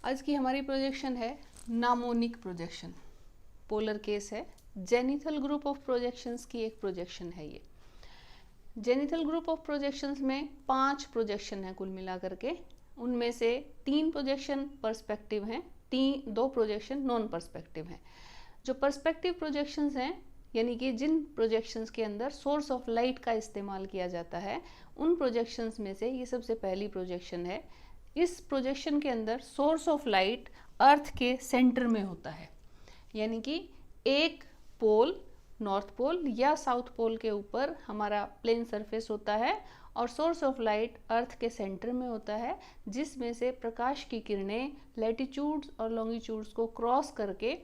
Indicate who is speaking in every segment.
Speaker 1: आज की हमारी प्रोजेक्शन है नामोनिक प्रोजेक्शन, पोलर केस है। जेनिथल ग्रुप ऑफ प्रोजेक्शंस की एक प्रोजेक्शन है ये। जेनिथल ग्रुप ऑफ प्रोजेक्शंस में 5 प्रोजेक्शन है कुल मिलाकर के, उनमें से 3 प्रोजेक्शन पर्सपेक्टिव हैं, 2 प्रोजेक्शन नॉन पर्सपेक्टिव हैं। जो पर्सपेक्टिव प्रोजेक्शंस हैं यानी कि जिन प्रोजेक्शंस के अंदर सोर्स ऑफ लाइट का इस्तेमाल किया जाता है, उन प्रोजेक्शंस में से ये सबसे पहली प्रोजेक्शन है। इस प्रोजेक्शन के अंदर सोर्स ऑफ लाइट अर्थ के सेंटर में होता है, यानी कि एक पोल, नॉर्थ पोल या साउथ पोल के ऊपर हमारा प्लेन सरफेस होता है और सोर्स ऑफ लाइट अर्थ के सेंटर में होता है, जिसमें से प्रकाश की किरणें लैटिट्यूड्स और लॉन्गिट्यूड्स को क्रॉस करके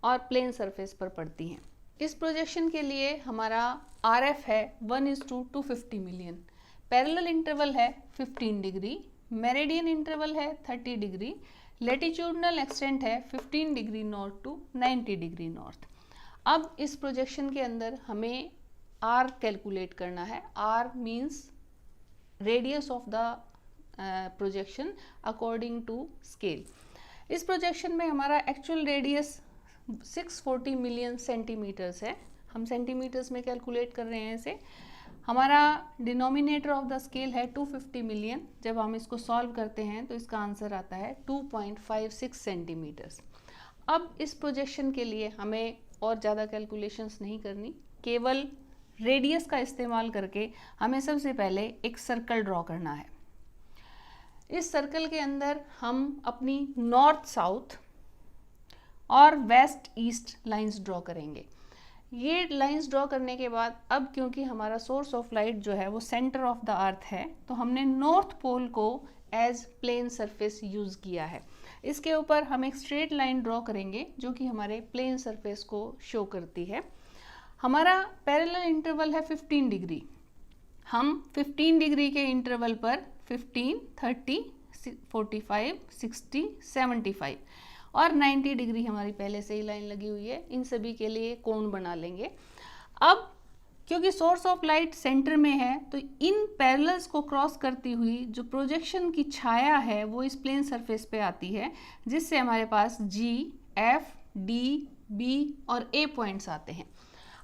Speaker 1: और प्लेन सरफेस पर पड़ती हैं। इस प्रोजेक्शन के लिए हमारा RF है 1:250 मिलियन, पैरेलल इंटरवल है 15 डिग्री, मेरिडियन इंटरवल है 30 डिग्री, लैटिट्यूडनल एक्सटेंट है 15 degree north to 90 degree north. अब इस प्रोजेक्शन के अंदर हमें R कैलकुलेट करना है। R means radius of the projection according to scale. इस प्रोजेक्शन में हमारा एक्चुअल रेडियस 640 मिलियन सेंटीमीटर्स है, हम सेंटीमीटर्स में कैलकुलेट कर रहे हैं इसे। हमारा डिनोमिनेटर ऑफ द स्केल है 250 मिलियन। जब हम इसको सॉल्व करते हैं तो इसका आंसर आता है 2.56 सेंटीमीटर्स। अब इस प्रोजेक्शन के लिए हमें और ज़्यादा कैलकुलेशंस नहीं करनी, केवल रेडियस का इस्तेमाल करके हमें सबसे पहले एक सर्कल ड्रॉ करना है। इस सर्कल के अंदर हम अपनी नॉर्थ साउथ और वेस्ट ईस्ट लाइंस ड्रॉ करेंगे। ये लाइंस ड्रॉ करने के बाद अब क्योंकि हमारा सोर्स ऑफ लाइट जो है वो सेंटर ऑफ द अर्थ है, तो हमने नॉर्थ पोल को एज प्लेन सरफेस यूज़ किया है। इसके ऊपर हम एक स्ट्रेट लाइन ड्रॉ करेंगे जो कि हमारे प्लेन सरफेस को शो करती है। हमारा पैरेलल इंटरवल है 15 डिग्री। हम 15 डिग्री के इंटरवल पर 15, 30, 45, 60, 75 और 90 डिग्री हमारी पहले से ही लाइन लगी हुई है, इन सभी के लिए कोण बना लेंगे। अब क्योंकि सोर्स ऑफ लाइट सेंटर में है, तो इन पैरेलल्स को क्रॉस करती हुई जो प्रोजेक्शन की छाया है वो इस प्लेन सरफेस पे आती है, जिससे हमारे पास G, F, D, B और A पॉइंट्स आते हैं।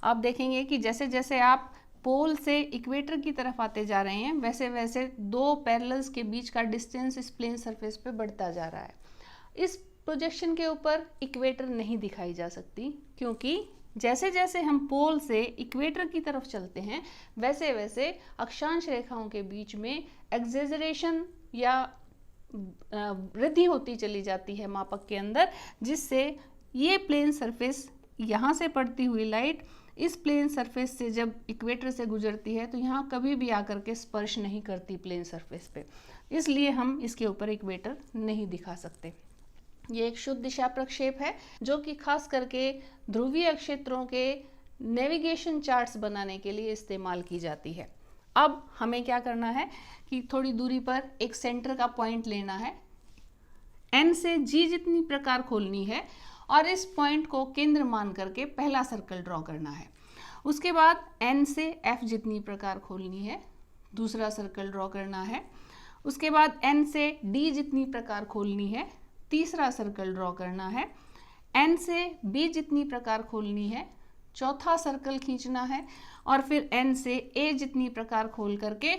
Speaker 1: आप देखेंगे कि जैसे जैसे आप पोल से इक्वेटर की तरफ आते जा रहे हैं, वैसे वैसे 2 पैरेलल्स के बीच का डिस्टेंस इस प्लेन सरफेस पे बढ़ता जा रहा है। इस प्रोजेक्शन के ऊपर इक्वेटर नहीं दिखाई जा सकती, क्योंकि जैसे जैसे हम पोल से इक्वेटर की तरफ चलते हैं वैसे वैसे अक्षांश रेखाओं के बीच में एक्सेजरेशन या वृद्धि होती चली जाती है मापक के अंदर, जिससे ये प्लेन सरफेस यहाँ से पड़ती हुई लाइट इस प्लेन सरफेस से जब इक्वेटर से गुजरती है तो यहाँ कभी भी आकर के स्पर्श नहीं करती प्लेन सरफेस पे, इसलिए हम इसके ऊपर इक्वेटर नहीं दिखा सकते। ये एक शुद्ध दिशा प्रक्षेप है जो कि खास करके ध्रुवीय क्षेत्रों के नेविगेशन चार्ट्स बनाने के लिए इस्तेमाल की जाती है। अब हमें क्या करना है कि थोड़ी दूरी पर एक सेंटर का पॉइंट लेना है, N से G जितनी प्रकार खोलनी है और इस पॉइंट को केंद्र मान करके पहला सर्कल ड्रॉ करना है। उसके बाद N से F जितनी प्रकार खोलनी है, दूसरा सर्कल ड्रॉ करना है। उसके बाद N से D जितनी प्रकार खोलनी है, तीसरा सर्कल ड्रॉ करना है। N से B जितनी प्रकार खोलनी है, चौथा सर्कल खींचना है और फिर N से A जितनी प्रकार खोल करके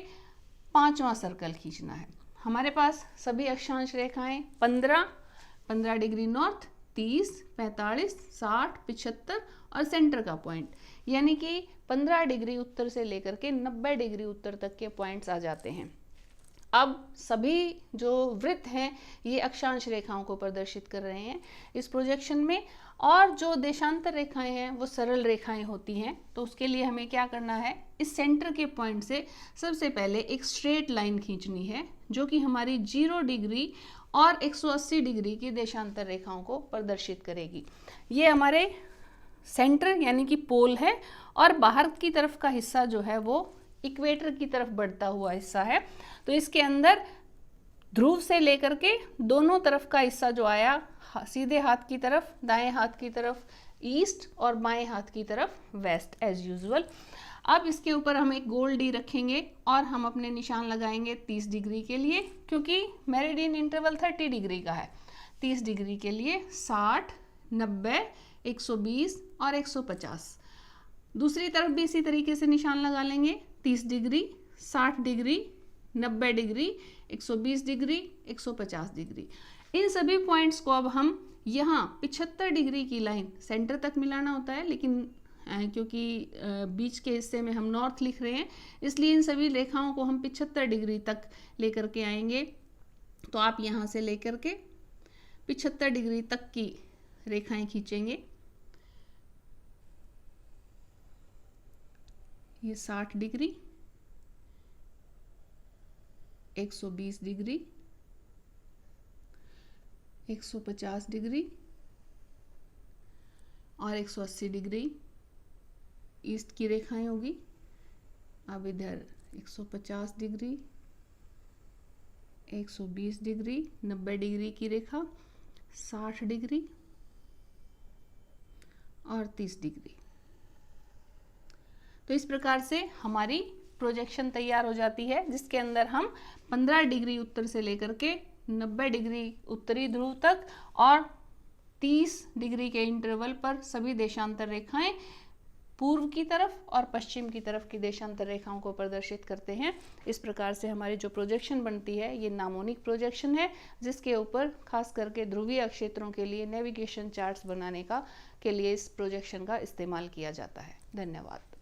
Speaker 1: 5वां सर्कल खींचना है। हमारे पास सभी अक्षांश रेखाएं 15 डिग्री नॉर्थ, 30, 45, 60, 75 और सेंटर का पॉइंट, यानी कि 15 डिग्री उत्तर से लेकर के 90 डिग्री उत्तर तक के पॉइंट्स आ जाते हैं। अब सभी जो वृत्त हैं ये अक्षांश रेखाओं को प्रदर्शित कर रहे हैं इस प्रोजेक्शन में, और जो देशांतर रेखाएं हैं वो सरल रेखाएं होती हैं। तो उसके लिए हमें क्या करना है, इस सेंटर के पॉइंट से सबसे पहले एक स्ट्रेट लाइन खींचनी है जो कि हमारी 0 डिग्री और 180 डिग्री की देशांतर रेखाओं को प्रदर्शित करेगी। ये हमारे सेंटर यानी कि पोल है और बाहर की तरफ का हिस्सा जो है वो इक्वेटर की तरफ बढ़ता हुआ हिस्सा है। तो इसके अंदर ध्रुव से लेकर के दोनों तरफ का हिस्सा जो आया, सीधे हाथ की तरफ, दाएं हाथ की तरफ ईस्ट और बाएं हाथ की तरफ वेस्ट एज यूजुअल। अब इसके ऊपर हम एक गोल डी रखेंगे और हम अपने निशान लगाएंगे 30 डिग्री के लिए, क्योंकि मेरिडियन इंटरवल 30 डिग्री का है। 30 डिग्री के लिए 60, 90, 120 और 150। दूसरी तरफ भी इसी तरीके से निशान लगा लेंगे, 30 degree, 60 degree, 90 degree, 120 degree, 150 degree. इन सभी पॉइंट्स को अब हम यहाँ 75 डिग्री की लाइन सेंटर तक मिलाना होता है, लेकिन क्योंकि बीच के हिस्से में हम नॉर्थ लिख रहे हैं, इसलिए इन सभी रेखाओं को हम 75 डिग्री तक लेकर के आएंगे। तो आप यहाँ से लेकर के 75 डिग्री तक की रेखाएं खींचेंगे। ये 60 डिग्री, 120 डिग्री, 150 डिग्री और 180 डिग्री ईस्ट की रेखाएं होगी। अब इधर 150 डिग्री, 120 डिग्री, 90 डिग्री की रेखा, 60 डिग्री और 30 डिग्री। तो इस प्रकार से हमारी प्रोजेक्शन तैयार हो जाती है, जिसके अंदर हम 15 डिग्री उत्तर से लेकर के 90 डिग्री उत्तरी ध्रुव तक और 30 डिग्री के इंटरवल पर सभी देशांतर रेखाएं पूर्व की तरफ और पश्चिम की तरफ की देशांतर रेखाओं को प्रदर्शित करते हैं। इस प्रकार से हमारी जो प्रोजेक्शन बनती है ये नामोनिक प्रोजेक्शन है, जिसके ऊपर खास करके ध्रुवीय क्षेत्रों के लिए नेविगेशन चार्ट्स बनाने के लिए इस प्रोजेक्शन का इस्तेमाल किया जाता है। धन्यवाद।